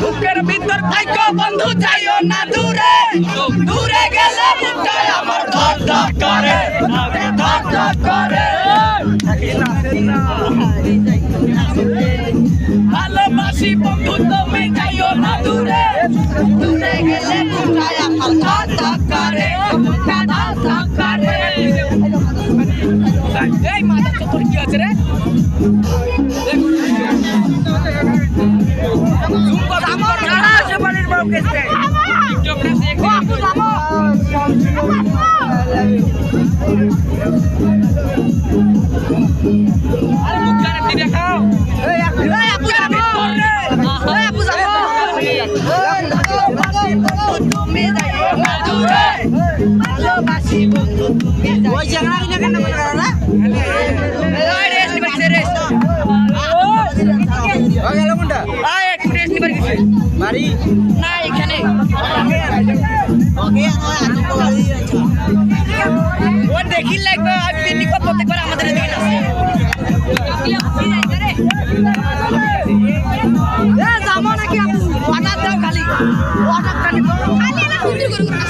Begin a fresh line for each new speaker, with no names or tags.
বুকের ভিতর থাইকো বন্ধু যাইও না দূরে দূরে গেলে বুকটায় আমার ধক ধক করে ধক ধক করে ভালোবাসি বন্ধু তুমি যাইও না দূরে দূরে গেলে বুকটায় আমার ধক ধক করে ধক ধক করে এই মাথা তোর কি আছে রে আমার খাড়া আছে বাড়ির বউ কেসে আরে মুখ কানে দিয়ে খাও এই আপু যাবো এই আপু যাবো তুমি যাইও না দূরে ভালোবাসি বন্ধু তুমি ওই জায়গা কিনা কেন বলে না এই রেস নিবার রেস ও গেল কোনটা আয় একটু রেস নিবার গেছে বাড়ি না এখানে ওকে ও দেখি লাগবে আর পিনি কত প্রত্যেকবার আমাদের দিকে না এ যাবো নাকি আপু অর্ডার দাও খালি অর্ডার খালি খালি না